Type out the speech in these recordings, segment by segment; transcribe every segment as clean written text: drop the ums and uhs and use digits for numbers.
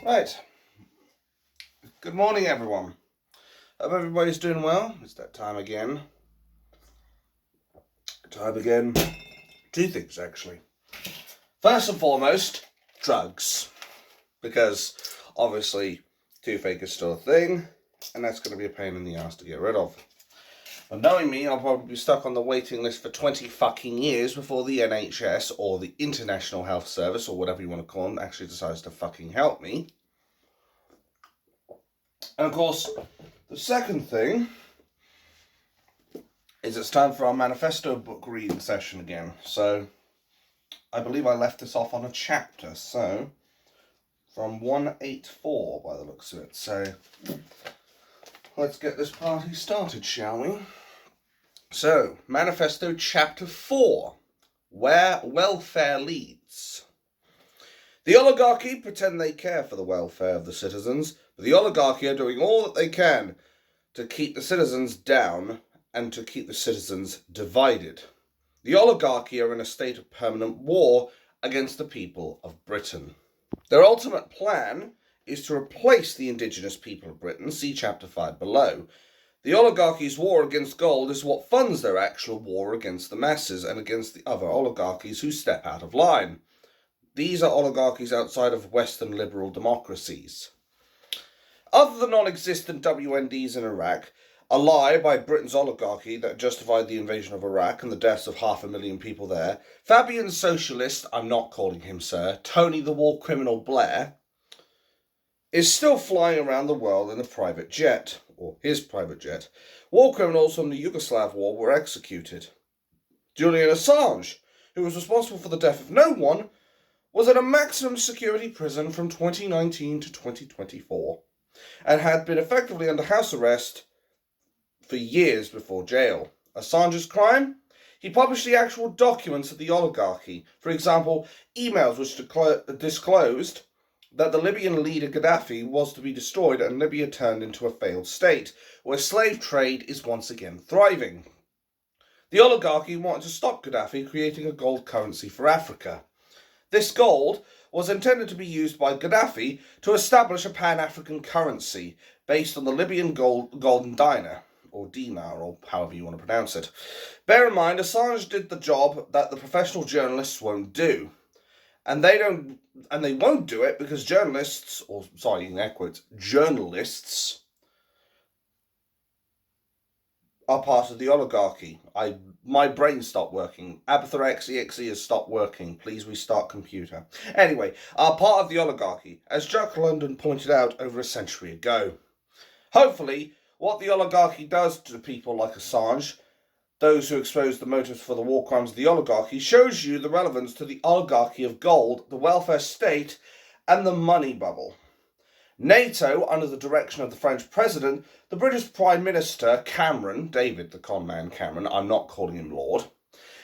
Right. Good morning, everyone. Hope everybody's doing well. It's that time again. Two things, actually. First and foremost, drugs. Because, obviously, toothache is still a thing, and that's going to be a pain in the ass to get rid of. But knowing me, I'll probably be stuck on the waiting list for 20 fucking years before the NHS or the International Health Service, or whatever you want to call them, actually decides to fucking help me. And of course, the second thing is it's time for our Manifesto book reading session again. So, I believe I left this off on a chapter, so, from 184 by the looks of it. So, let's get this party started, shall we? So, Manifesto chapter 4, Where Welfare Leads. The oligarchy pretend they care for the welfare of the citizens, but the oligarchy are doing all that they can to keep the citizens down and to keep the citizens divided. The oligarchy are in a state of permanent war against the people of Britain. Their ultimate plan is to replace the indigenous people of Britain, see chapter 5 below. The oligarchy's war against gold is what funds their actual war against the masses and against the other oligarchies who step out of line. These are oligarchies outside of Western liberal democracies. Other than non-existent WNDs in Iraq, a lie by Britain's oligarchy that justified the invasion of Iraq and the deaths of 500,000 people there, Fabian's socialist, I'm not calling him sir, Tony the war criminal Blair, is still flying around the world in a private jet, or his private jet. War criminals from the Yugoslav war were executed. Julian Assange, who was responsible for the death of no one, was in a maximum security prison from 2019 to 2024, and had been effectively under house arrest for years before jail. Assange's crime? He published the actual documents of the oligarchy. For example, emails which disclosed that the Libyan leader Gaddafi was to be destroyed and Libya turned into a failed state, where slave trade is once again thriving. The oligarchy wanted to stop Gaddafi creating a gold currency for Africa. This gold was intended to be used by Gaddafi to establish a Pan-African currency based on the Libyan golden dinar, or dinar, or however you want to pronounce it. Bear in mind, Assange did the job that the professional journalists won't do. And they won't do it because journalists, in air quotes, journalists are part of the oligarchy. My brain stopped working. Abathor.exe has stopped working. Please restart computer. Anyway, are part of the oligarchy, as Jack London pointed out over a century ago. Hopefully, what the oligarchy does to people like Assange, those who expose the motives for the war crimes of the oligarchy, shows you the relevance to the oligarchy of gold, the welfare state, and the money bubble. NATO, under the direction of the French president, the British Prime Minister, Cameron, David the con man Cameron, I'm not calling him Lord,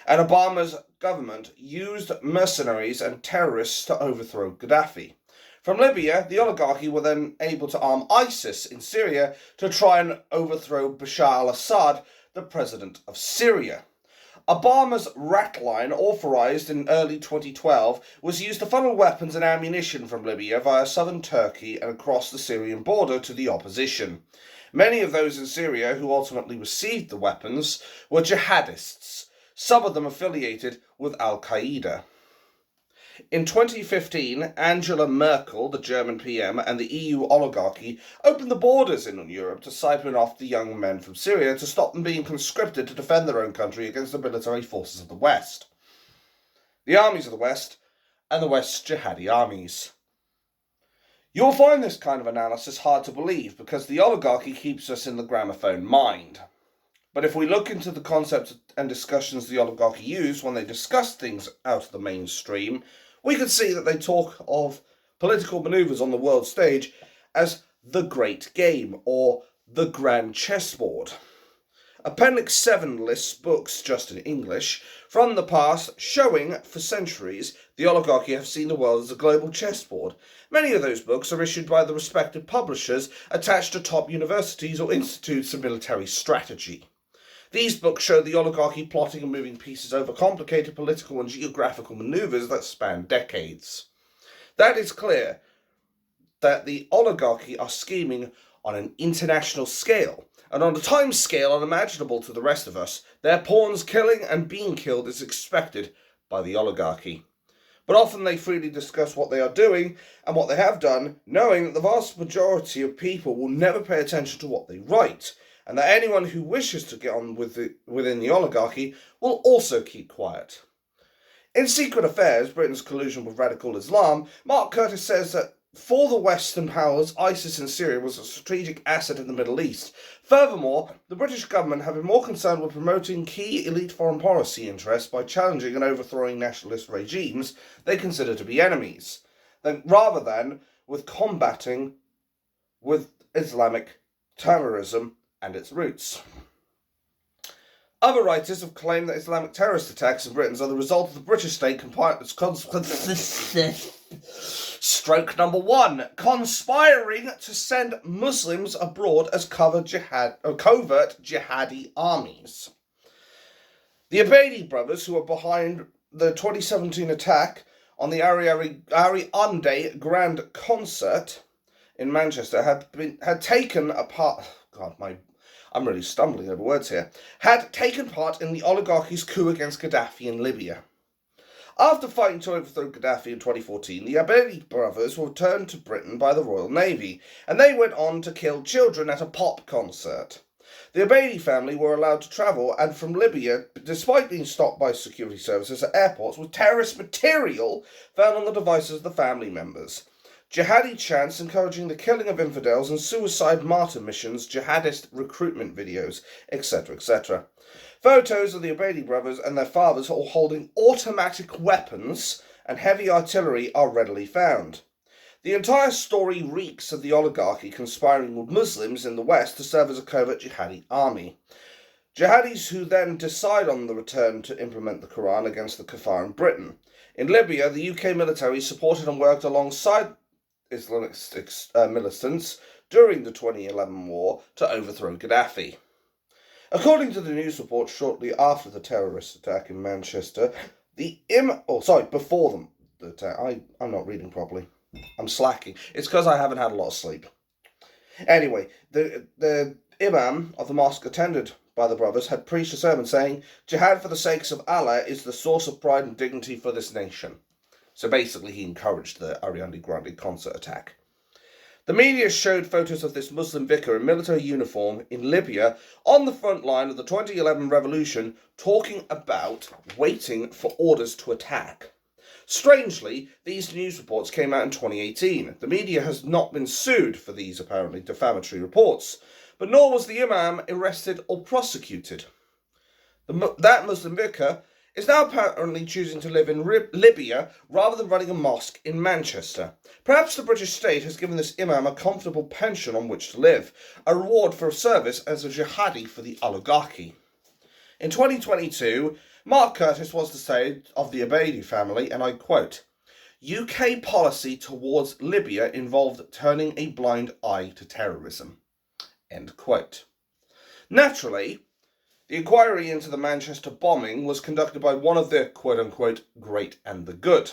and Obama's government used mercenaries and terrorists to overthrow Gaddafi. From Libya, the oligarchy were then able to arm ISIS in Syria to try and overthrow Bashar al-Assad, the president of Syria. Obama's rat line, authorized in early 2012, was used to funnel weapons and ammunition from Libya via southern Turkey and across the Syrian border to the opposition. Many of those in Syria who ultimately received the weapons were jihadists, some of them affiliated with Al-Qaeda. In 2015, Angela Merkel, the German PM, and the EU oligarchy opened the borders in Europe to siphon off the young men from Syria to stop them being conscripted to defend their own country against the military forces of the West. The armies of the West, and the West's jihadi armies. You'll find this kind of analysis hard to believe because the oligarchy keeps us in the gramophone mind. But if we look into the concepts and discussions the oligarchy use when they discuss things out of the mainstream, we can see that they talk of political maneuvers on the world stage as the Great Game, or the Grand Chessboard. Appendix 7 lists books, just in English, from the past showing, for centuries, the oligarchy have seen the world as a global chessboard. Many of those books are issued by the respective publishers attached to top universities or institutes of military strategy. These books show the oligarchy plotting and moving pieces over complicated political and geographical maneuvers that span decades. That is clear. that the oligarchy are scheming on an international scale, and on a time scale unimaginable to the rest of us. Their pawns killing and being killed is expected by the oligarchy. But often they freely discuss what they are doing and what they have done, knowing that the vast majority of people will never pay attention to what they write, and that anyone who wishes to get on within the oligarchy will also keep quiet. In Secret Affairs, Britain's collusion with radical Islam, Mark Curtis says that for the Western powers, ISIS in Syria was a strategic asset in the Middle East. Furthermore, the British government have been more concerned with promoting key elite foreign policy interests by challenging and overthrowing nationalist regimes they consider to be enemies, rather than with combating with Islamic terrorism and its roots. Other writers have claimed that Islamic terrorist attacks in Britain are the result of the British state Stroke number 1. Conspiring to send Muslims abroad as covert jihadi armies. The Abedi brothers, who are behind the 2017 attack on the Ariande Grand Concert in Manchester, had taken part. I'm really stumbling over words here. Had taken part in the oligarchy's coup against Gaddafi in Libya. After fighting to overthrow Gaddafi in 2014, the Abedi brothers were returned to Britain by the Royal Navy, and they went on to kill children at a pop concert. The Abedi family were allowed to travel and from Libya, despite being stopped by security services at airports with terrorist material found on the devices of the family members. Jihadi chants encouraging the killing of infidels and suicide martyr missions, jihadist recruitment videos, etc., etc. Photos of the Abedi brothers and their fathers all holding automatic weapons and heavy artillery are readily found. The entire story reeks of the oligarchy conspiring with Muslims in the West to serve as a covert jihadi army. Jihadis who then decide on the return to implement the Quran against the Kafar in Britain. In Libya, the UK military supported and worked alongside Islamic militants during the 2011 war to overthrow Gaddafi. According to the news report shortly after the terrorist attack in Manchester, before the attack, I'm not reading properly. I'm slacking. It's because I haven't had a lot of sleep. Anyway, the imam of the mosque attended by the brothers had preached a sermon saying, "Jihad for the sakes of Allah is the source of pride and dignity for this nation." So basically he encouraged the Ariana Grande concert attack. The media showed photos of this Muslim vicar in military uniform in Libya on the front line of the 2011 revolution, talking about waiting for orders to attack. Strangely, these news reports came out in 2018. The media has not been sued for these apparently defamatory reports, but nor was the imam arrested or prosecuted. That Muslim vicar is now apparently choosing to live in Libya rather than running a mosque in Manchester. Perhaps the British state has given this imam a comfortable pension on which to live, a reward for a service as a jihadi for the oligarchy. In 2022, Mark Curtis was to say of the Abedi family, and I quote, "UK policy towards Libya involved turning a blind eye to terrorism." End quote. Naturally, the inquiry into the Manchester bombing was conducted by one of the quote-unquote great and the good.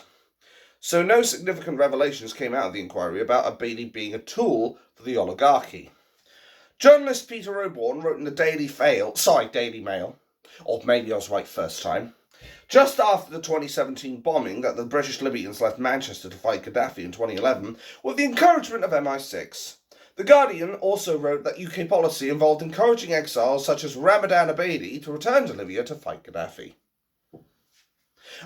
So no significant revelations came out of the inquiry about Abedi being a tool for the oligarchy. Journalist Peter Oborne wrote in the Daily Mail, or maybe I was right first time, just after the 2017 bombing that the British Libyans left Manchester to fight Gaddafi in 2011 with the encouragement of MI6. The Guardian also wrote that UK policy involved encouraging exiles such as Ramadan Abedi to return to Libya to fight Gaddafi.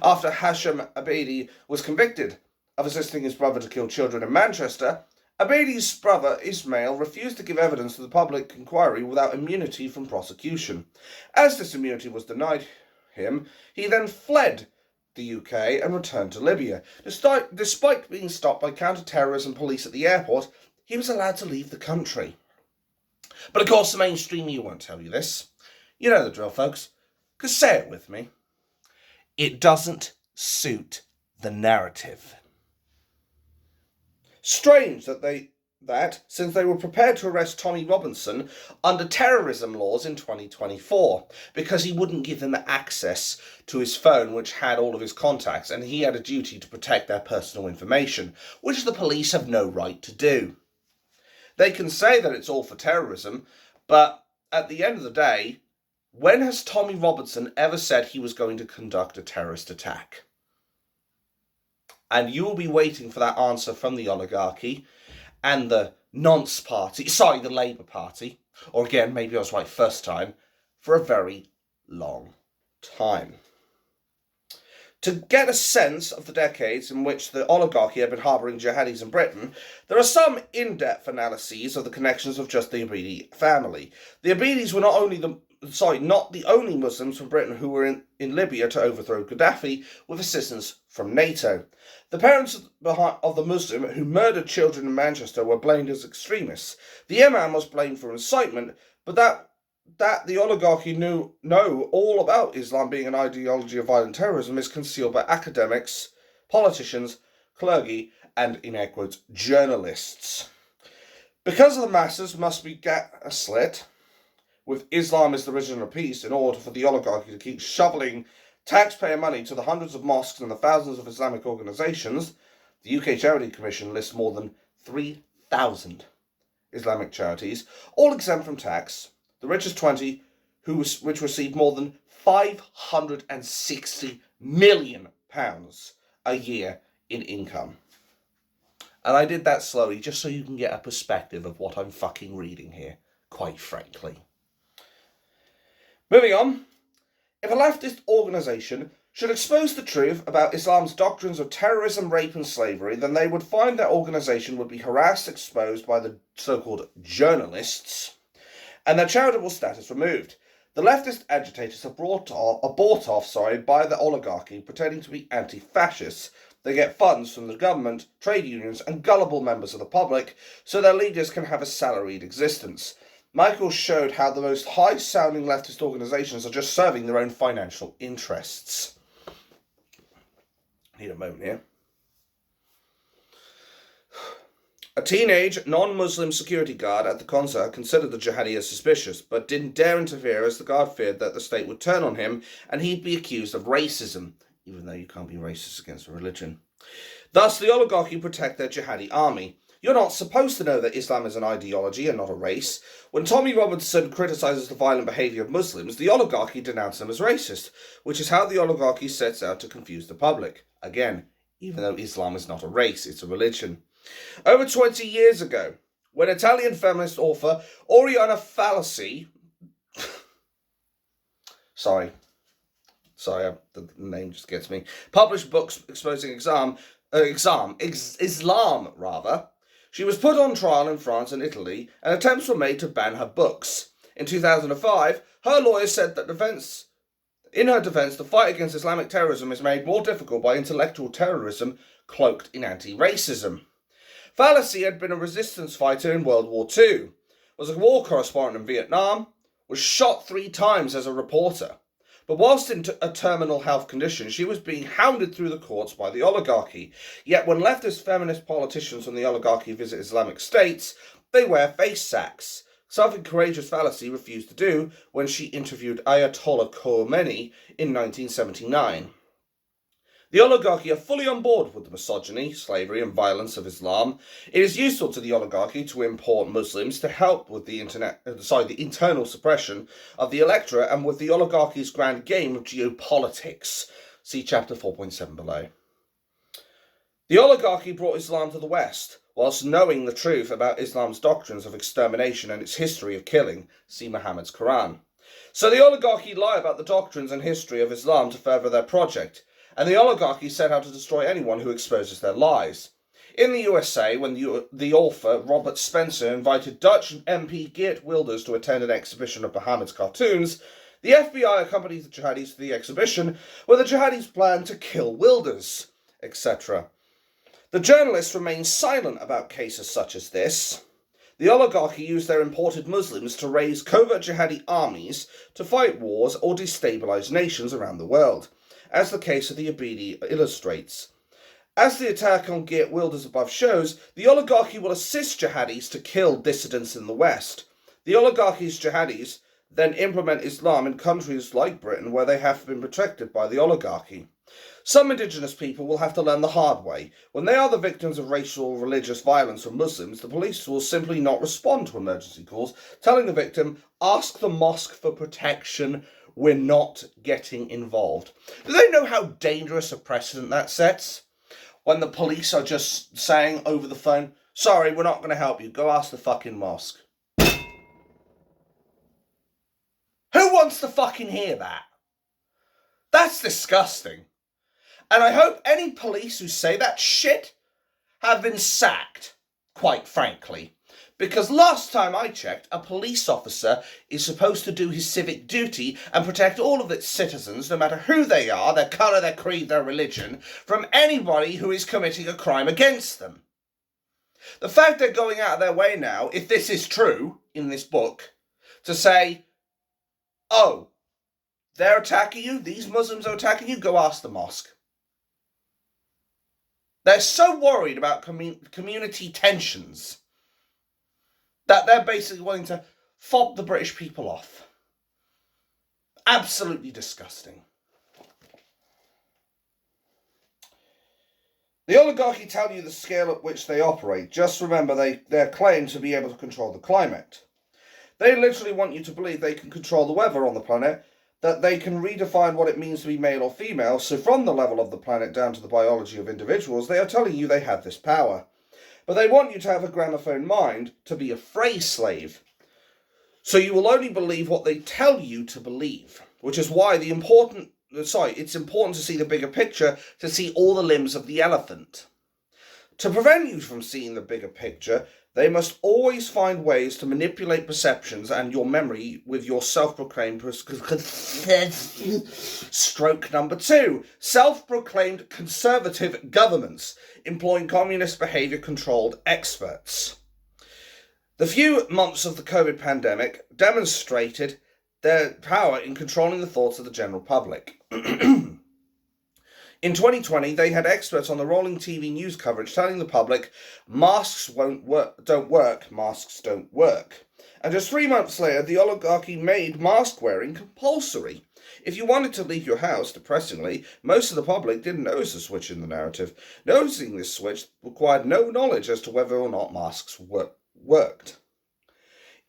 After Hashim Abedi was convicted of assisting his brother to kill children in Manchester, Abedi's brother Ismail refused to give evidence to the public inquiry without immunity from prosecution. As this immunity was denied him, he then fled the UK and returned to Libya. Despite being stopped by counter-terrorism police at the airport, he was allowed to leave the country. But of course the mainstream media won't tell you this. You know the drill, folks. Because say it with me. It doesn't suit the narrative. Strange that that since they were prepared to arrest Tommy Robinson under terrorism laws in 2024 because he wouldn't give them access to his phone, which had all of his contacts, and he had a duty to protect their personal information, which the police have no right to do. They can say that it's all for terrorism, but at the end of the day, when has Tommy Robinson ever said he was going to conduct a terrorist attack? And you will be waiting for that answer from the oligarchy and the nonce party, the Labour Party, or again, maybe I was right first time, for a very long time. To get a sense of the decades in which the oligarchy had been harbouring jihadis in Britain, there are some in-depth analyses of the connections of just the Abidi family. The Abidis were not the only Muslims from Britain who were in Libya to overthrow Gaddafi with assistance from NATO. The parents of the Muslim who murdered children in Manchester were blamed as extremists. The Imam was blamed for incitement, but that the oligarchy know all about Islam being an ideology of violent terrorism is concealed by academics, politicians, clergy, and, in air quotes, journalists. Because the masses must be gaslit with Islam as the religion of peace in order for the oligarchy to keep shoveling taxpayer money to the hundreds of mosques and the thousands of Islamic organisations, the UK Charity Commission lists more than 3,000 Islamic charities, all exempt from tax, the richest 20, which received more than £560 million a year in income. And I did that slowly just so you can get a perspective of what I'm fucking reading here, quite frankly. Moving on. If a leftist organisation should expose the truth about Islam's doctrines of terrorism, rape and slavery, then they would find their organisation would be harassed, exposed by the so-called journalists, and their charitable status removed. The leftist agitators are bought off by the oligarchy, pretending to be anti-fascists. They get funds from the government, trade unions, and gullible members of the public, so their leaders can have a salaried existence. Michael showed how the most high-sounding leftist organisations are just serving their own financial interests. Need a moment here. A teenage, non-Muslim security guard at the concert considered the jihadi as suspicious, but didn't dare interfere as the guard feared that the state would turn on him and he'd be accused of racism, even though you can't be racist against a religion. Thus, the oligarchy protect their jihadi army. You're not supposed to know that Islam is an ideology and not a race. When Tommy Robinson criticises the violent behaviour of Muslims, the oligarchy denounce them as racist, which is how the oligarchy sets out to confuse the public. Again, even though Islam is not a race, it's a religion. Over 20 years ago, when Italian feminist author Oriana Fallaci the name just gets me, published books exposing Islam, she was put on trial in France and Italy, and attempts were made to ban her books. In 2005, her lawyer said that in her defence, the fight against Islamic terrorism is made more difficult by intellectual terrorism cloaked in anti-racism. Fallaci had been a resistance fighter in World War II, was a war correspondent in Vietnam, was shot 3 times as a reporter. But whilst in a terminal health condition, she was being hounded through the courts by the oligarchy. Yet when leftist feminist politicians from the oligarchy visit Islamic states, they wear face sacks, something courageous Fallaci refused to do when she interviewed Ayatollah Khomeini in 1979. The oligarchy are fully on board with the misogyny, slavery and violence of Islam. It is useful to the oligarchy to import Muslims to help with the internal suppression of the electorate and with the oligarchy's grand game of geopolitics. See chapter 4.7 below. The oligarchy brought Islam to the West, whilst knowing the truth about Islam's doctrines of extermination and its history of killing. See Muhammad's Quran. So the oligarchy lie about the doctrines and history of Islam to further their project, and the oligarchy set out to destroy anyone who exposes their lies. In the USA, when the author Robert Spencer invited Dutch MP Geert Wilders to attend an exhibition of Muhammad's cartoons, the FBI accompanied the jihadis to the exhibition, where the jihadis planned to kill Wilders, etc. The journalists remained silent about cases such as this. The oligarchy used their imported Muslims to raise covert jihadi armies to fight wars or destabilise nations around the world, as the case of the Abidi illustrates. As the attack on Geert Wilders above shows, the oligarchy will assist jihadis to kill dissidents in the West. The oligarchy's jihadis then implement Islam in countries like Britain where they have been protected by the oligarchy. Some indigenous people will have to learn the hard way. When they are the victims of racial or religious violence from Muslims, the police will simply not respond to emergency calls, telling the victim, ask the mosque for protection, we're not getting involved. Do they know how dangerous a precedent that sets? When the police are just saying over the phone, sorry, we're not going to help you, go ask the fucking mosque. Who wants to fucking hear that? That's disgusting. And I hope any police who say that shit have been sacked, quite frankly. Because last time I checked, a police officer is supposed to do his civic duty and protect all of its citizens, no matter who they are, their colour, their creed, their religion, from anybody who is committing a crime against them. The fact they're going out of their way now, if this is true in this book, to say, oh, they're attacking you, these Muslims are attacking you, go ask the mosque. They're so worried about community tensions that they're basically wanting to fob the British people off. Absolutely disgusting. The oligarchy tell you the scale at which they operate. Just remember their claim to be able to control the climate. They literally want you to believe they can control the weather on the planet, that they can redefine what it means to be male or female, so from the level of the planet down to the biology of individuals, they are telling you they have this power. But they want you to have a gramophone mind, to be a phrase slave. So you will only believe what they tell you to believe, which is why it's important to see the bigger picture, to see all the limbs of the elephant. To prevent you from seeing the bigger picture, they must always find ways to manipulate perceptions and your memory with your self-proclaimed stroke number 2, self-proclaimed conservative governments employing communist behaviour-controlled experts. The few months of the COVID pandemic demonstrated their power in controlling the thoughts of the general public. In 2020, they had experts on the rolling TV news coverage telling the public, masks don't work. And just 3 months later, the oligarchy made mask wearing compulsory. If you wanted to leave your house, depressingly, most of the public didn't notice a switch in the narrative. Noticing this switch required no knowledge as to whether or not masks worked.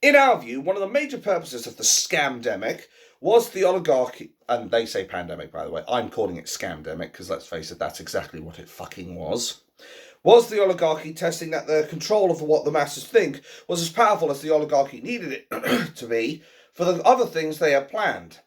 In our view, one of the major purposes of the scamdemic was the oligarchy, and they say pandemic, by the way, I'm calling it scamdemic, because let's face it, that's exactly what it fucking was the oligarchy testing that their control of what the masses think was as powerful as the oligarchy needed it to be for the other things they had planned.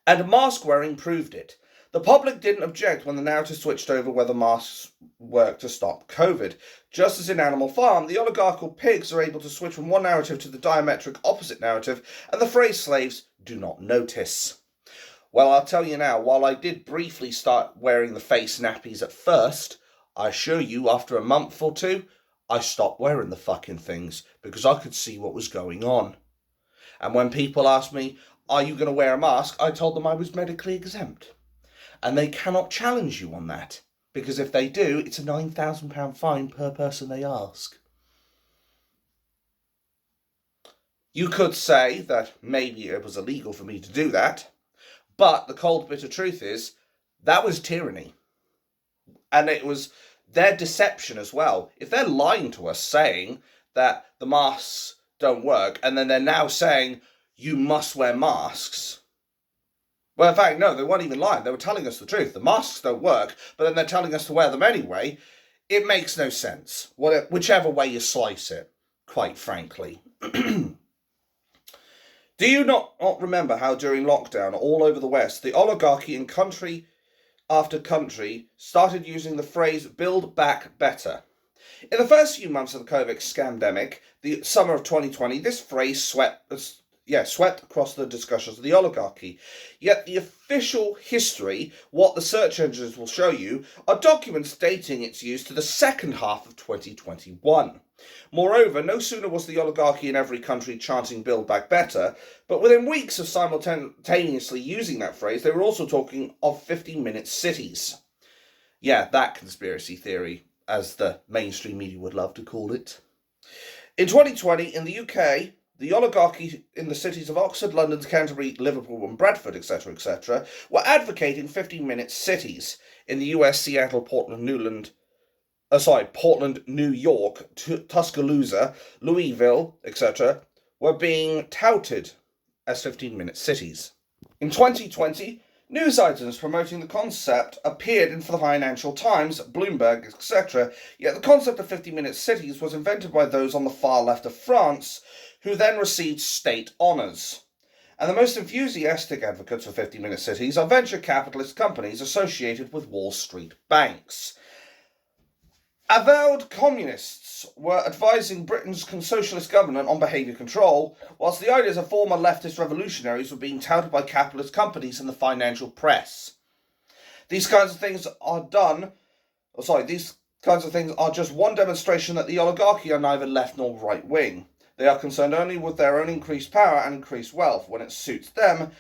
And mask wearing proved it. The public didn't object when the narrative switched over whether masks work to stop COVID. Just as in Animal Farm, the oligarchical pigs are able to switch from one narrative to the diametric opposite narrative, and the phrase slaves do not notice. Well, I'll tell you now, while I did briefly start wearing the face nappies at first, I assure you, after a month or two, I stopped wearing the fucking things because I could see what was going on. And when people asked me, are you going to wear a mask? I told them I was medically exempt. And they cannot challenge you on that, because if they do, it's a £9,000 fine per person they ask. You could say that maybe it was illegal for me to do that, but the cold, bitter truth is, that was tyranny. And it was their deception as well. If they're lying to us saying that the masks don't work, and then they're now saying you must wear masks. Well, in fact, no, they weren't even lying. They were telling us the truth. The masks don't work, but then they're telling us to wear them anyway. It makes no sense, whichever way you slice it, quite frankly. Do you not remember how during lockdown all over the West, the oligarchy in country after country started using the phrase build back better? In the first few months of the COVID scamdemic, the summer of 2020, this phrase swept across the discussions of the oligarchy. Yet the official history, what the search engines will show you, are documents dating its use to the second half of 2021. Moreover, no sooner was the oligarchy in every country chanting Build Back Better, but within weeks of simultaneously using that phrase, they were also talking of 15-minute cities. Yeah, that conspiracy theory, as the mainstream media would love to call it. In 2020, in the UK, the oligarchy in the cities of Oxford, London, Canterbury, Liverpool and Bradford, etc., were advocating 15-minute cities. In the US, Seattle, Portland, New York, Tuscaloosa, Louisville, etc., were being touted as 15-minute cities. In 2020, news items promoting the concept appeared in the Financial Times, Bloomberg, etc., yet the concept of 15-minute cities was invented by those on the far left of France, who then received state honours. And the most enthusiastic advocates for 15-minute cities are venture capitalist companies associated with Wall Street banks. Avowed communists were advising Britain's socialist government on behaviour control, whilst the ideas of former leftist revolutionaries were being touted by capitalist companies and the financial press. These kinds of things are just one demonstration that the oligarchy are neither left nor right wing. They are concerned only with their own increased power and increased wealth. When it suits them,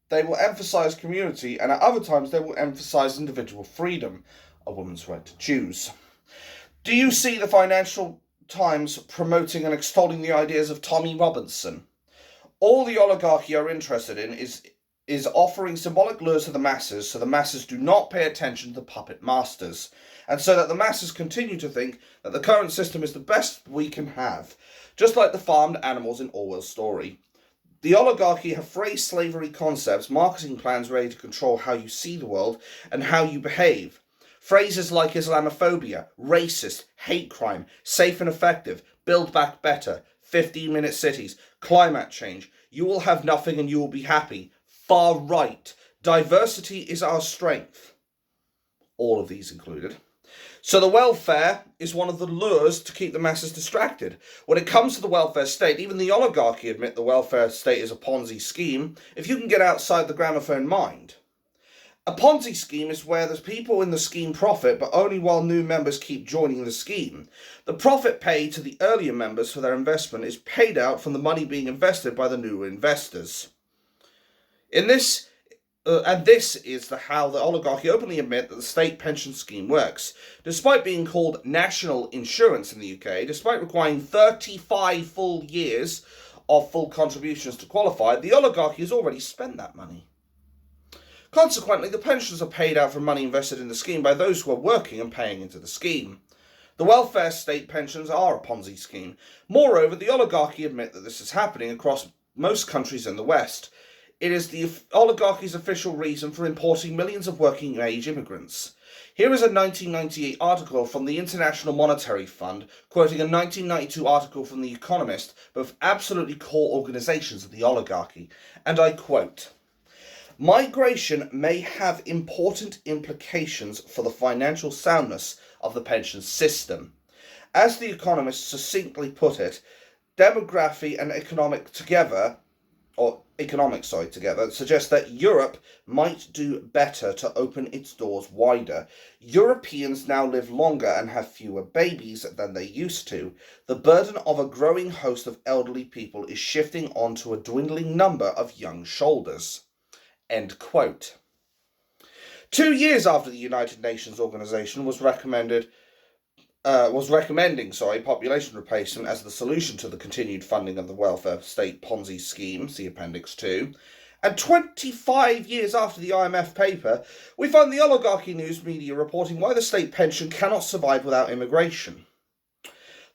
they will emphasise community, and at other times they will emphasise individual freedom, a woman's right to choose. Do you see the Financial Times promoting and extolling the ideas of Tommy Robinson? All the oligarchy are interested in is offering symbolic lures to the masses, so the masses do not pay attention to the puppet masters, and so that the masses continue to think that the current system is the best we can have, just like the farmed animals in Orwell's story. The oligarchy have phrased slavery concepts, marketing plans ready to control how you see the world and how you behave. Phrases like Islamophobia, racist, hate crime, safe and effective, build back better, 15-minute cities, climate change, you will have nothing and you will be happy, far right, diversity is our strength. All of these included. So the welfare is one of the lures to keep the masses distracted. When it comes to the welfare state, even the oligarchy admit the welfare state is a Ponzi scheme if you can get outside the gramophone mind. A Ponzi scheme is where the people in the scheme profit, but only while new members keep joining the scheme. The profit paid to the earlier members for their investment is paid out from the money being invested by the newer investors. This is how the oligarchy openly admit that the state pension scheme works. Despite being called national insurance in the UK, despite requiring 35 full years of full contributions to qualify, the oligarchy has already spent that money. Consequently, the pensions are paid out from money invested in the scheme by those who are working and paying into the scheme. The welfare state pensions are a Ponzi scheme. Moreover, the oligarchy admit that this is happening across most countries in the West. It is the oligarchy's official reason for importing millions of working-age immigrants. Here is a 1998 article from the International Monetary Fund, quoting a 1992 article from The Economist, both absolutely core organisations of the oligarchy, and I quote, "Migration may have important implications for the financial soundness of the pension system. As The Economist succinctly put it, demography and economics together suggest that Europe might do better to open its doors wider. Europeans now live longer and have fewer babies than they used to. The burden of a growing host of elderly people is shifting onto a dwindling number of young shoulders." End quote. 2 years after the United Nations organization was recommending population replacement as the solution to the continued funding of the welfare state Ponzi scheme, see Appendix 2, and 25 years after the IMF paper, we find the oligarchy news media reporting why the state pension cannot survive without immigration.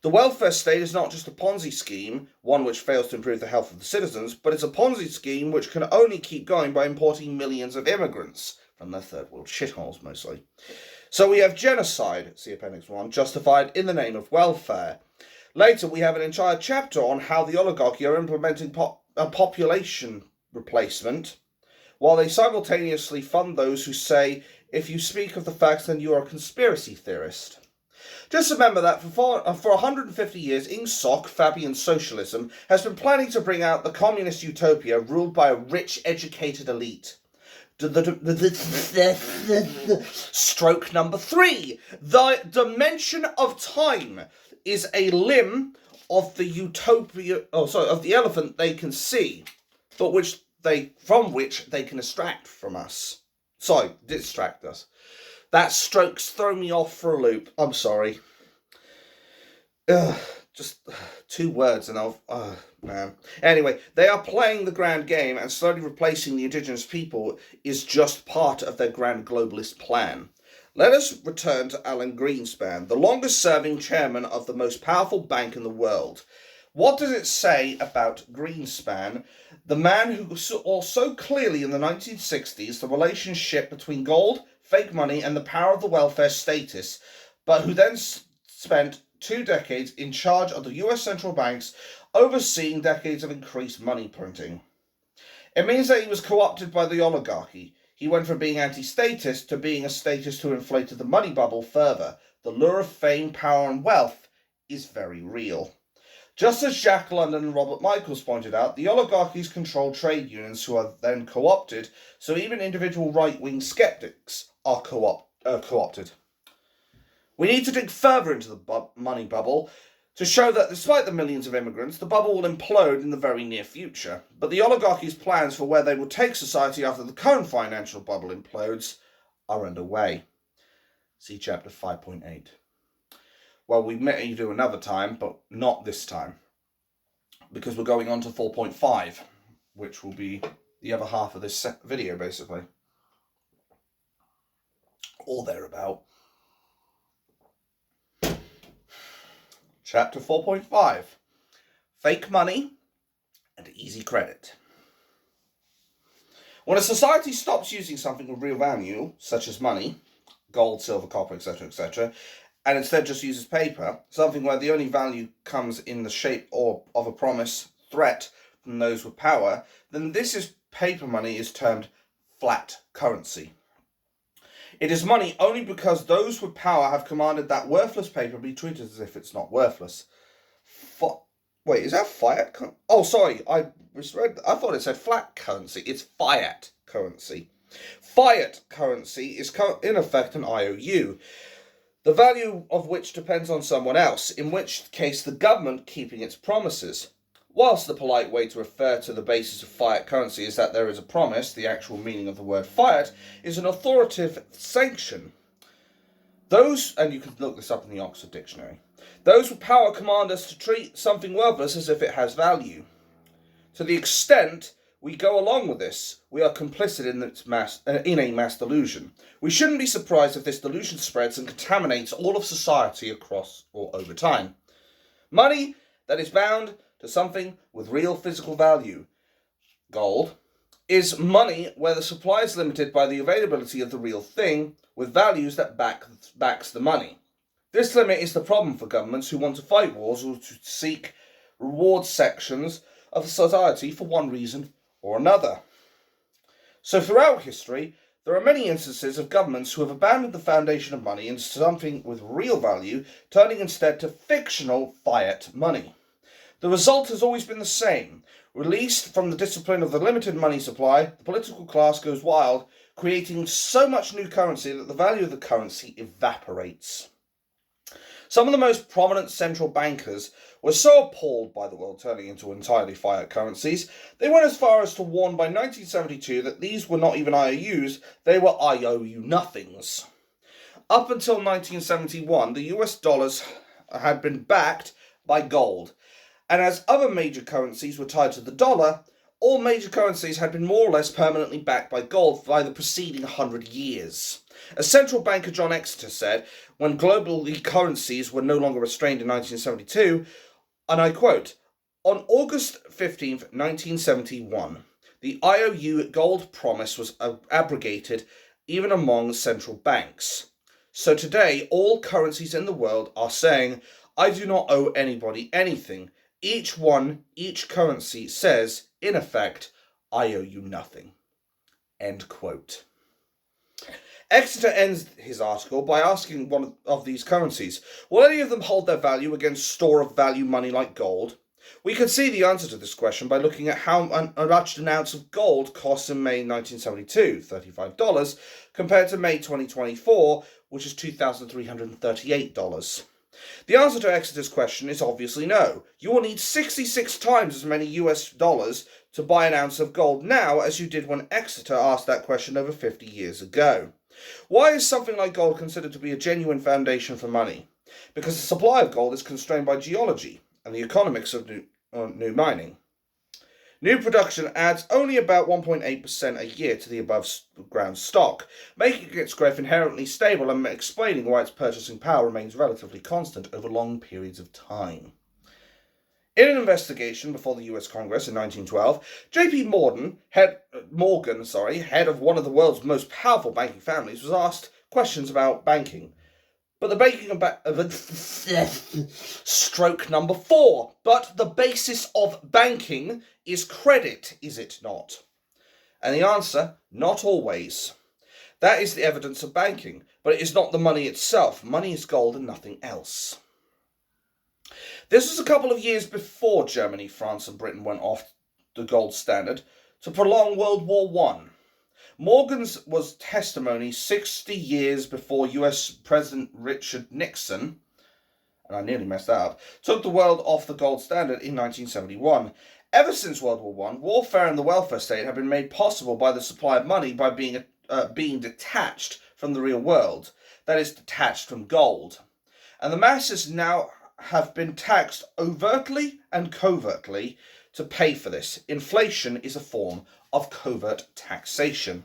The welfare state is not just a Ponzi scheme, one which fails to improve the health of the citizens, but it's a Ponzi scheme which can only keep going by importing millions of immigrants, from their third world shitholes mostly. So we have genocide, see Appendix 1, justified in the name of welfare. Later we have an entire chapter on how the oligarchy are implementing a population replacement, while they simultaneously fund those who say, if you speak of the facts then you are a conspiracy theorist. Just remember that for 150 years, INGSOC, Fabian Socialism, has been planning to bring out the communist utopia ruled by a rich, educated elite. Stroke number 3. The dimension of time is a limb of the elephant they can see, but from which they can distract us. That stroke's thrown me off for a loop. I'm sorry. Just 2 words and I'll... Oh, man. Anyway, they are playing the grand game, and slowly replacing the indigenous people is just part of their grand globalist plan. Let us return to Alan Greenspan, the longest-serving chairman of the most powerful bank in the world. What does it say about Greenspan, the man who saw so clearly in the 1960s the relationship between gold, fake money, and the power of the welfare status, but who then spent 2 decades in charge of the US central banks, overseeing decades of increased money printing? It means that he was co-opted by the oligarchy. He went from being anti-statist to being a statist who inflated the money bubble further. The lure of fame, power, and wealth is very real. Just as Jack London and Robert Michaels pointed out, the oligarchies control trade unions, who are then co-opted, so even individual right-wing skeptics are co-opted. We need to dig further into the money bubble to show that despite the millions of immigrants, the bubble will implode in the very near future. But the oligarchy's plans for where they will take society after the current financial bubble implodes are underway. See chapter 5.8. Well, we may do another time, but not this time, because we're going on to 4.5, which will be the other half of this video, basically. Or thereabout. Chapter 4.5, Fake Money and Easy Credit. When a society stops using something of real value, such as money, gold, silver, copper, etc., etc., and instead just uses paper, something where the only value comes in the shape of a promise, threat from those with power, then paper money is termed flat currency. It is money only because those with power have commanded that worthless paper be treated as if it's not worthless. Wait, is that fiat? Oh, sorry, I thought it said flat currency. It's fiat currency. Fiat currency is in effect an IOU, the value of which depends on someone else, in which case the government keeping its promises. Whilst the polite way to refer to the basis of fiat currency is that there is a promise, the actual meaning of the word fiat is an authoritative sanction. And you can look this up in the Oxford Dictionary, those with power command us to treat something worthless as if it has value. To the extent we go along with this, we are complicit in a mass delusion. We shouldn't be surprised if this delusion spreads and contaminates all of society across or over time. Money that is bound to something with real physical value, gold, is money where the supply is limited by the availability of the real thing with values that backs the money. This limit is the problem for governments who want to fight wars or to seek reward sections of society for one reason or another. So throughout history, there are many instances of governments who have abandoned the foundation of money into something with real value, turning instead to fictional fiat money. The result has always been the same. Released from the discipline of the limited money supply, the political class goes wild, creating so much new currency that the value of the currency evaporates. Some of the most prominent central bankers were so appalled by the world turning into entirely fiat currencies, they went as far as to warn by 1972 that these were not even IOUs, they were IOU nothings. Up until 1971, the US dollars had been backed by gold, and as other major currencies were tied to the dollar, all major currencies had been more or less permanently backed by gold by the preceding 100 years. As central banker John Exeter said, when global currencies were no longer restrained in 1972, and I quote, "On August 15th, 1971, the IOU gold promise was abrogated even among central banks. So today, all currencies in the world are saying, I do not owe anybody anything. Each currency says, in effect, I owe you nothing." End quote. Exeter ends his article by asking one of these currencies, will any of them hold their value against store of value money like gold? We can see the answer to this question by looking at how much an ounce of gold costs in May 1972, $35, compared to May 2024, which is $2,338. The answer to Exeter's question is obviously no. You will need 66 times as many US dollars to buy an ounce of gold now as you did when Exeter asked that question over 50 years ago. Why is something like gold considered to be a genuine foundation for money? Because the supply of gold is constrained by geology and the economics of new mining. New production adds only about 1.8% a year to the above ground stock, making its growth inherently stable and explaining why its purchasing power remains relatively constant over long periods of time. In an investigation before the US Congress in 1912, J.P. Morgan, head of one of the world's most powerful banking families, was asked questions about banking. But the banking stroke number 4. But the basis of banking is credit, is it not? And the answer, not always. That is the evidence of banking, but it is not the money itself. Money is gold and nothing else. This was a couple of years before Germany, France, and Britain went off the gold standard to prolong World War I. Morgan's was testimony 60 years before US President Richard Nixon, and I nearly messed that up, took the world off the gold standard in 1971. Ever since World War I, warfare and the welfare state have been made possible by the supply of money by being detached from the real world, that is, detached from gold. And the masses now have been taxed overtly and covertly to pay for this. Inflation is a form of covert taxation.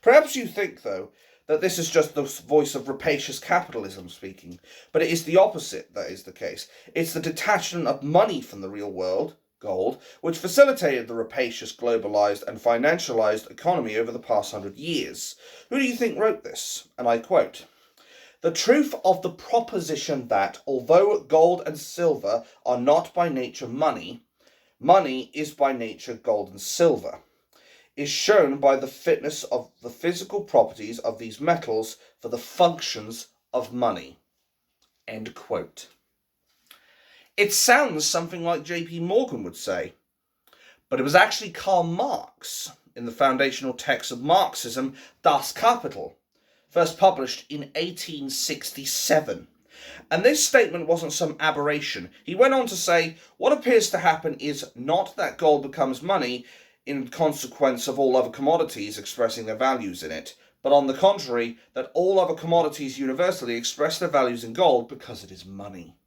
Perhaps you think, though, that this is just the voice of rapacious capitalism speaking, but it is the opposite that is the case. It's the detachment of money from the real world, gold, which facilitated the rapacious, globalized and financialized economy over the past 100 years. Who do you think wrote this? And I quote, "The truth of the proposition that, although gold and silver are not by nature money, money is by nature gold and silver, is shown by the fitness of the physical properties of these metals for the functions of money." End quote. It sounds something like J.P. Morgan would say, but it was actually Karl Marx in the foundational text of Marxism, Das Kapital, first published in 1867. And this statement wasn't some aberration. He went on to say, what appears to happen is not that gold becomes money in consequence of all other commodities expressing their values in it, but on the contrary, that all other commodities universally express their values in gold because it is money.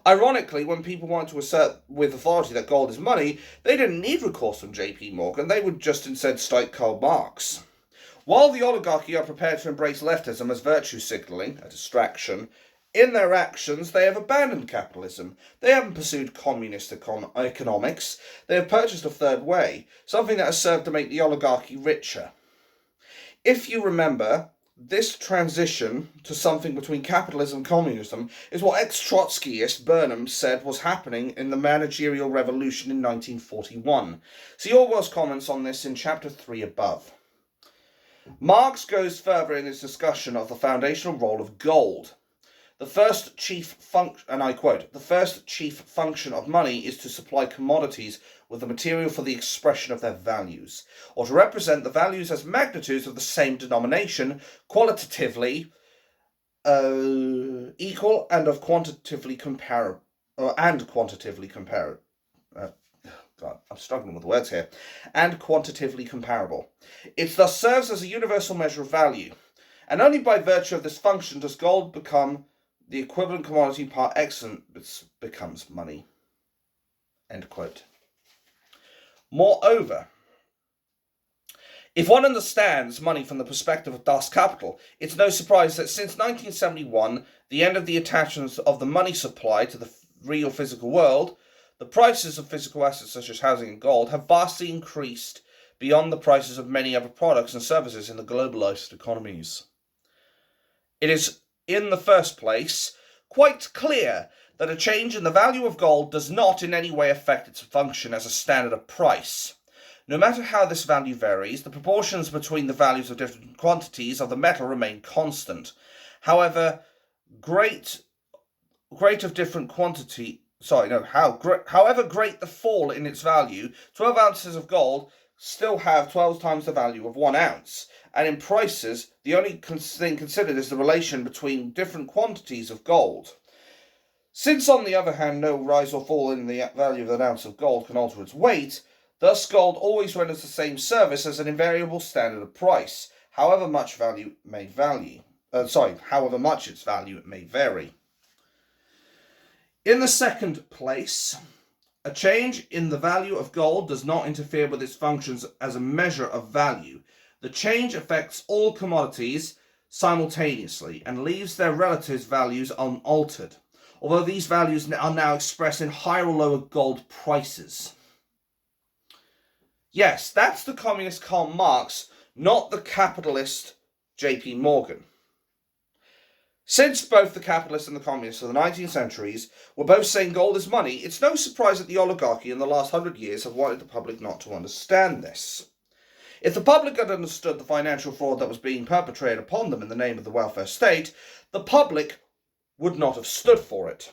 Ironically, when people wanted to assert with authority that gold is money, they didn't need recourse from J.P. Morgan, they would just instead cite Karl Marx. While the oligarchy are prepared to embrace leftism as virtue signalling, a distraction, in their actions they have abandoned capitalism. They haven't pursued communist economics. They have purchased a third way, something that has served to make the oligarchy richer. If you remember, this transition to something between capitalism and communism is what ex-Trotskyist Burnham said was happening in the managerial revolution in 1941. See Orwell's comments on this in chapter 3 above. Marx goes further in his discussion of the foundational role of gold. The first chief function, and I quote, "The first chief function of money is to supply commodities with the material for the expression of their values, or to represent the values as magnitudes of the same denomination, qualitatively equal and of quantitatively comparable, God, I'm struggling with the words here, and quantitatively comparable. It thus serves as a universal measure of value, and only by virtue of this function does gold become the equivalent commodity par excellence becomes money." End quote. Moreover, if one understands money from the perspective of Das Kapital, it's no surprise that since 1971, the end of the attachments of the money supply to the real physical world, the prices of physical assets such as housing and gold have vastly increased beyond the prices of many other products and services in the globalized economies. It is, in the first place, quite clear that a change in the value of gold does not in any way affect its function as a standard of price. No matter how this value varies, the proportions between the values of different quantities of the metal remain constant. However great the fall in its value, 12 ounces of gold still have 12 times the value of 1 ounce. And in prices, the only thing considered is the relation between different quantities of gold. Since, on the other hand, no rise or fall in the value of an ounce of gold can alter its weight, thus gold always renders the same service as an invariable standard of price. however much however much its value may vary. In the second place, a change in the value of gold does not interfere with its functions as a measure of value. The change affects all commodities simultaneously and leaves their relative values unaltered, although these values are now expressed in higher or lower gold prices. Yes, that's the communist Karl Marx, not the capitalist J.P. Morgan. Since both the capitalists and the communists of the 19th centuries were both saying gold is money, it's no surprise that the oligarchy in the last 100 years have wanted the public not to understand this. If the public had understood the financial fraud that was being perpetrated upon them in the name of the welfare state, the public would not have stood for it.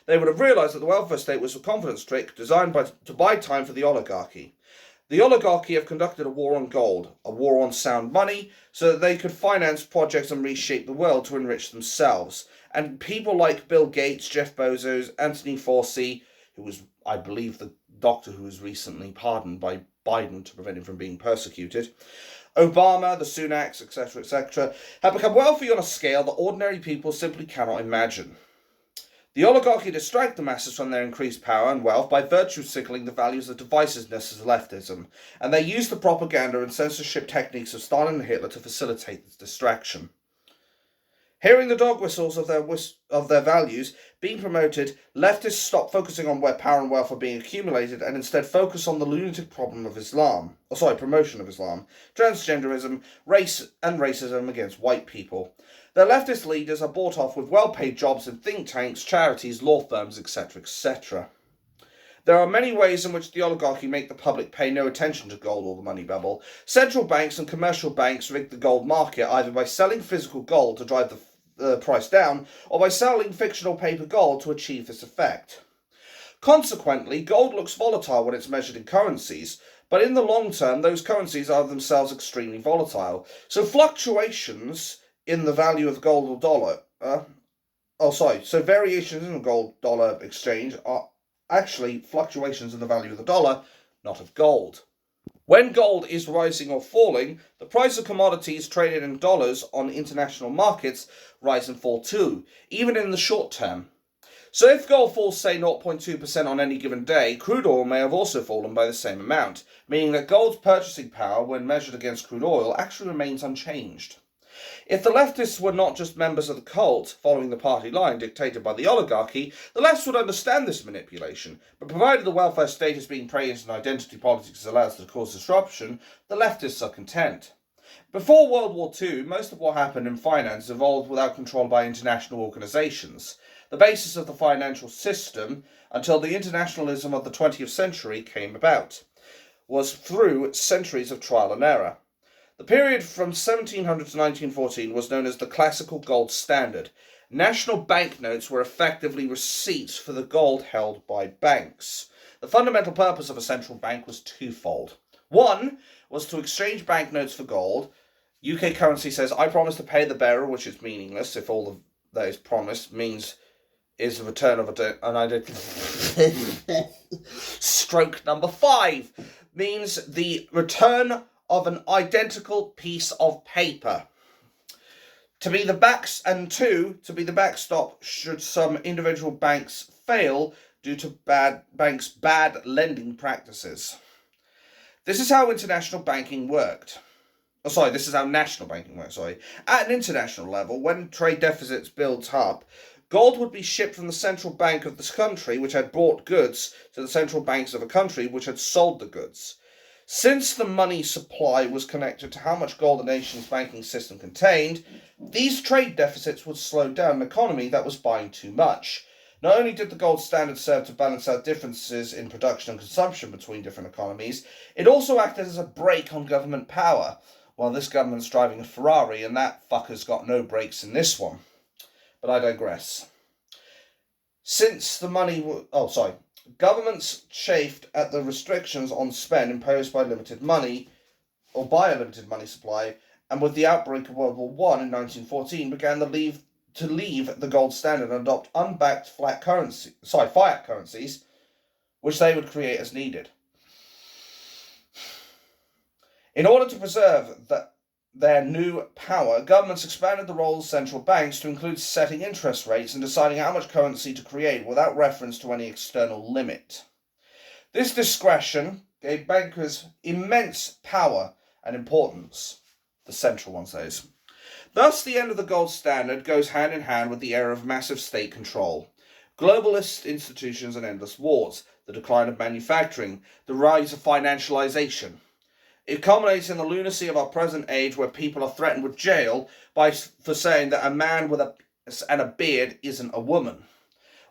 They would have realised that the welfare state was a confidence trick designed to buy time for the oligarchy. The oligarchy have conducted a war on gold, a war on sound money, so that they could finance projects and reshape the world to enrich themselves. And people like Bill Gates, Jeff Bezos, Anthony Fauci, who was, I believe, the doctor who was recently pardoned by Biden to prevent him from being persecuted, Obama, the Sunaks, etc., have become wealthy on a scale that ordinary people simply cannot imagine. The oligarchy distract the masses from their increased power and wealth by virtue signaling the values of divisiveness as leftism, and they use the propaganda and censorship techniques of Stalin and Hitler to facilitate this distraction. Hearing the dog whistles of their values being promoted, leftists stop focusing on where power and wealth are being accumulated and instead focus on the lunatic promotion of Islam, transgenderism, race and racism against white people. Their leftist leaders are bought off with well-paid jobs in think tanks, charities, law firms, etc., etc. There are many ways in which the oligarchy make the public pay no attention to gold or the money bubble. Central banks and commercial banks rig the gold market either by selling physical gold to drive the price down, or by selling fictional paper gold to achieve this effect. Consequently, gold looks volatile when it's measured in currencies, but in the long term, those currencies are themselves extremely volatile. So fluctuations in the value of gold or dollar, variations in the gold-dollar exchange are actually fluctuations in the value of the dollar, not of gold. When gold is rising or falling, the price of commodities traded in dollars on international markets rise and fall too, even in the short term. So if gold falls, say, 0.2% on any given day, crude oil may have also fallen by the same amount, meaning that gold's purchasing power, when measured against crude oil, actually remains unchanged. If the leftists were not just members of the cult, following the party line dictated by the oligarchy, the lefts would understand this manipulation, but provided the welfare state is being praised and identity politics allows to cause disruption, the leftists are content. Before World War II, most of what happened in finance evolved without control by international organisations. The basis of the financial system, until the internationalism of the 20th century came about, was through centuries of trial and error. The period from 1700 to 1914 was known as the classical gold standard. National banknotes were effectively receipts for the gold held by banks. The fundamental purpose of a central bank was twofold. One was to exchange banknotes for gold. UK currency says, I promise to pay the bearer, which is meaningless if all that is promised is the return of an identity. Stroke number 5 means the return of an identical piece of paper. To be the backstop should some individual banks fail due to bad lending practices. This is how international banking worked. This is how national banking works, At an international level, when trade deficits built up, gold would be shipped from the central bank of this country, which had bought goods, to the central banks of a country which had sold the goods. Since the money supply was connected to how much gold a nation's banking system contained, these trade deficits would slow down an economy that was buying too much. Not only did the gold standard serve to balance out differences in production and consumption between different economies, it also acted as a brake on government power. Well, this government's driving a Ferrari, and that fucker's got no brakes in this one. But I digress. Governments chafed at the restrictions on spend imposed by a limited money supply, and with the outbreak of World War I in 1914 began to leave the gold standard and adopt unbacked fiat currencies, which they would create as needed. In order to preserve their new power, governments expanded the role of central banks to include setting interest rates and deciding how much currency to create without reference to any external limit. This discretion gave bankers immense power and importance, the central ones, that is. Thus, the end of the gold standard goes hand in hand with the era of massive state control, globalist institutions and endless wars, the decline of manufacturing, the rise of financialization. It culminates in the lunacy of our present age, where people are threatened with jail for saying that a man with a beard isn't a woman.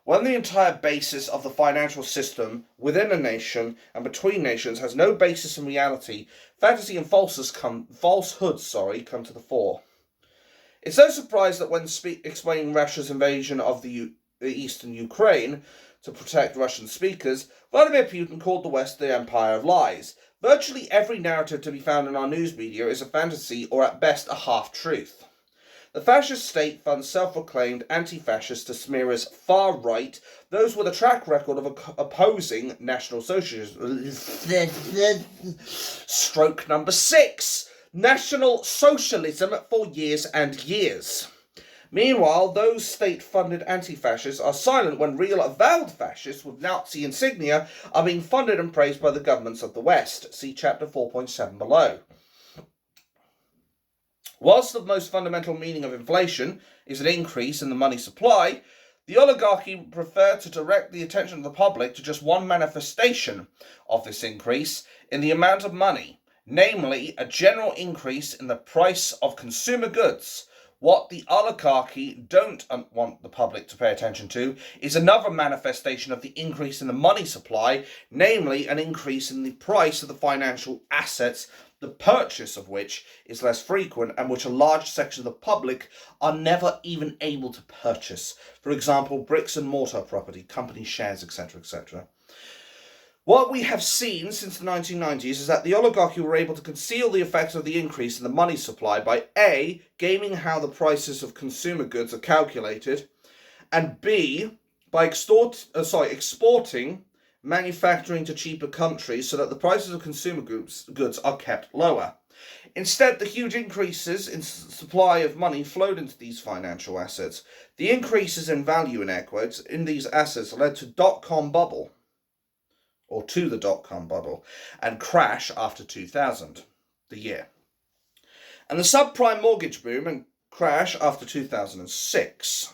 When the entire basis of the financial system within a nation and between nations has no basis in reality, fantasy and falsehoods come to the fore. It's no surprise that when explaining Russia's invasion of the eastern Ukraine to protect Russian speakers, Vladimir Putin called the West the Empire of Lies. Virtually every narrative to be found in our news media is a fantasy or at best a half-truth. The fascist state funds self-proclaimed anti-fascists to smear as far-right, those with a track record of opposing National Socialism. Stroke number 6. National Socialism for years and years. Meanwhile, those state-funded anti-fascists are silent when real avowed fascists with Nazi insignia are being funded and praised by the governments of the West. See chapter 4.7 below. Whilst the most fundamental meaning of inflation is an increase in the money supply, the oligarchy prefer to direct the attention of the public to just one manifestation of this increase in the amount of money, namely a general increase in the price of consumer goods. What the oligarchy don't want the public to pay attention to is another manifestation of the increase in the money supply, namely an increase in the price of the financial assets, the purchase of which is less frequent and which a large section of the public are never even able to purchase. For example, bricks and mortar property, company shares, etc., etc. What we have seen since the 1990s is that the oligarchy were able to conceal the effects of the increase in the money supply by A, gaming how the prices of consumer goods are calculated, and B, by exporting manufacturing to cheaper countries so that the prices of consumer goods are kept lower. Instead, the huge increases in supply of money flowed into these financial assets. The increases in value, in air quotes, in these assets led to dot-com bubble, or to the dot-com bubble, and crash after 2000, the year. And the subprime mortgage boom and crash after 2006.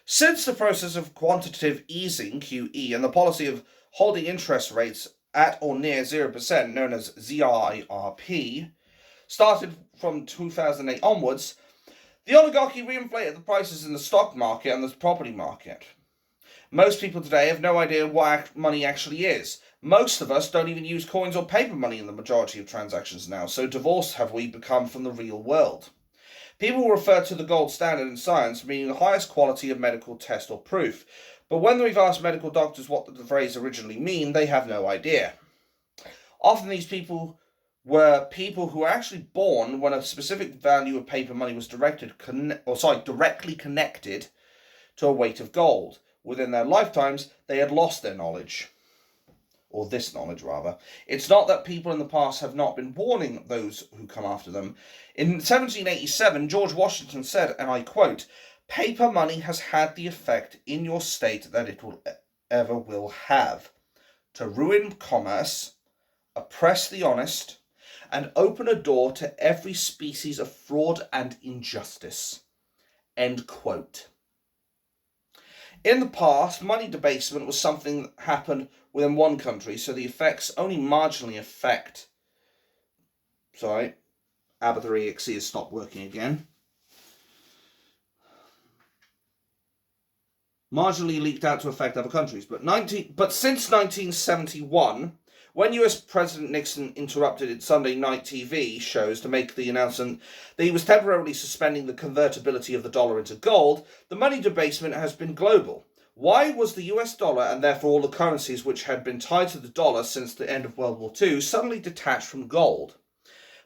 Since the process of quantitative easing, QE, and the policy of holding interest rates at or near 0%, known as ZIRP, started from 2008 onwards, the oligarchy reinflated the prices in the stock market and the property market. Most people today have no idea what money actually is. Most of us don't even use coins or paper money in the majority of transactions now, so divorced have we become from the real world. People refer to the gold standard in science, meaning the highest quality of medical test or proof. But when we've asked medical doctors what the phrase originally mean, they have no idea. Often these people were people who were actually born when a specific value of paper money was directly connected to a weight of gold. Within their lifetimes, they had lost their knowledge. Or this knowledge, rather. It's not that people in the past have not been warning those who come after them. In 1787, George Washington said, and I quote, "Paper money has had the effect in your state that it ever will have, to ruin commerce, oppress the honest, and open a door to every species of fraud and injustice." End quote. In the past, money debasement was something that happened within one country, so the effects only marginally affect... Sorry, Abathur.exe has stopped working again. Marginally leaked out to affect other countries. But since 1971, when US President Nixon interrupted its Sunday night TV shows to make the announcement that he was temporarily suspending the convertibility of the dollar into gold, the money debasement has been global. Why was the US dollar, and therefore all the currencies which had been tied to the dollar since the end of World War II, suddenly detached from gold?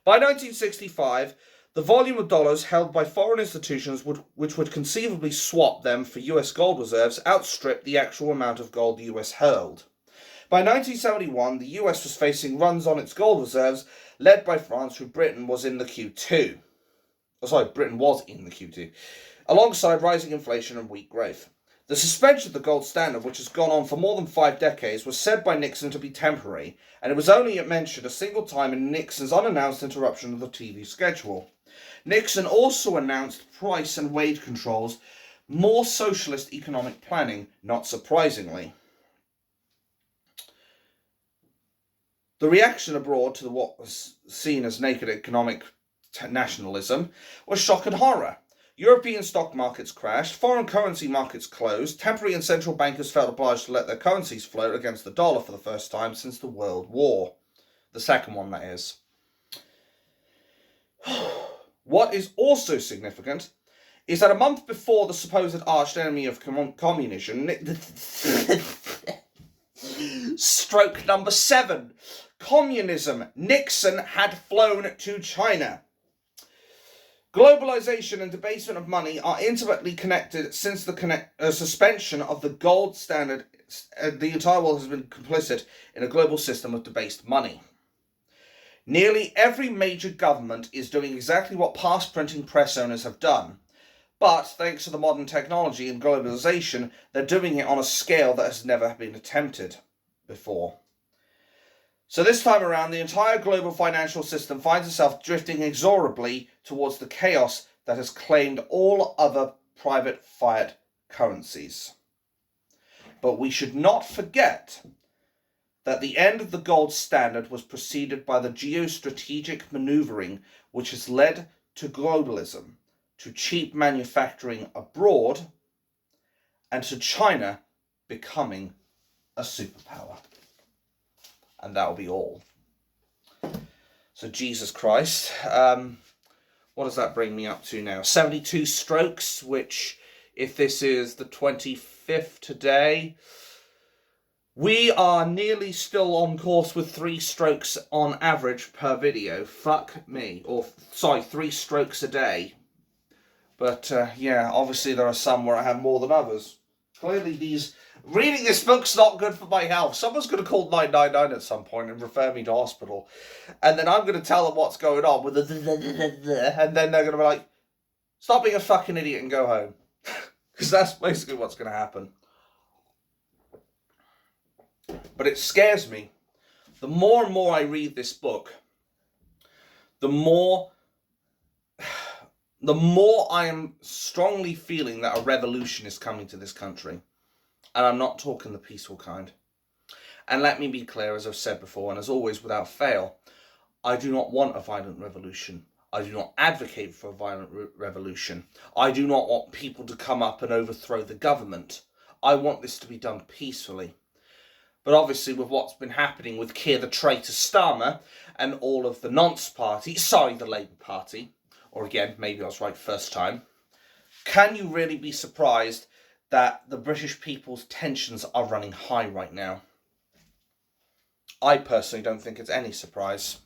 By 1965, the volume of dollars held by foreign institutions which would conceivably swap them for US gold reserves outstripped the actual amount of gold the US held. By 1971, the US was facing runs on its gold reserves led by France, who Britain was in the Q2. Britain was in the Q2, alongside rising inflation and weak growth. The suspension of the gold standard, which has gone on for more than 5 decades, was said by Nixon to be temporary, and it was only mentioned a single time in Nixon's unannounced interruption of the TV schedule. Nixon also announced price and wage controls, more socialist economic planning, not surprisingly. The reaction abroad to what was seen as naked economic nationalism was shock and horror. European stock markets crashed, foreign currency markets closed, temporary and central bankers felt obliged to let their currencies float against the dollar for the first time since the World War. The second one, that is. What is also significant is that a month before the supposed arch enemy of communism, stroke number 7, communism, Nixon had flown to China. Globalization and debasement of money are intimately connected since the suspension of the gold standard. The entire world has been complicit in a global system of debased money. Nearly every major government is doing exactly what past printing press owners have done. But thanks to the modern technology and globalization, they're doing it on a scale that has never been attempted before. So this time around, the entire global financial system finds itself drifting inexorably towards the chaos that has claimed all other private fiat currencies. But we should not forget that the end of the gold standard was preceded by the geostrategic maneuvering which has led to globalism, to cheap manufacturing abroad, and to China becoming a superpower. And that'll be all. So Jesus Christ, what does that bring me up to now? 72 strokes, which, if this is the 25th today, we are nearly still on course with 3 strokes on average per video. Fuck me. 3 strokes a day. But yeah, obviously there are some where I have more than others. Clearly reading this book's not good for my health. Someone's going to call 999 at some point and refer me to hospital. And then I'm going to tell them what's going on with the and then they're going to be like, stop being a fucking idiot and go home. Because that's basically what's going to happen. But it scares me. The more and more I read this book, the more I am strongly feeling that a revolution is coming to this country. And I'm not talking the peaceful kind. And let me be clear, as I've said before, and as always without fail, I do not want a violent revolution. I do not advocate for a violent revolution. I do not want people to come up and overthrow the government. I want this to be done peacefully. But obviously with what's been happening with Keir the traitor Starmer and all of the nonce party, the Labour Party, or again, maybe I was right first time, can you really be surprised that the British people's tensions are running high right now? I personally don't think it's any surprise.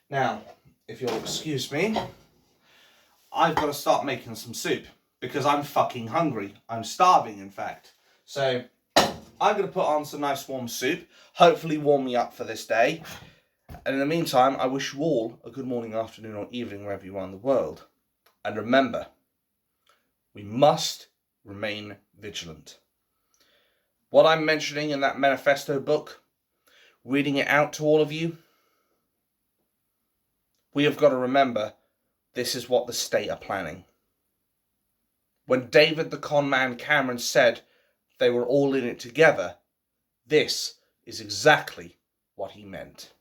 Now, if you'll excuse me, I've got to start making some soup because I'm fucking hungry. I'm starving, in fact. So I'm going to put on some nice warm soup, hopefully warm me up for this day. And in the meantime, I wish you all a good morning, afternoon, or evening wherever you are in the world. And remember, we must remain vigilant. What I'm mentioning in that Manifesto book, reading it out to all of you, we have got to remember this is what the state are planning. When David the con man Cameron said they were all in it together, this is exactly what he meant.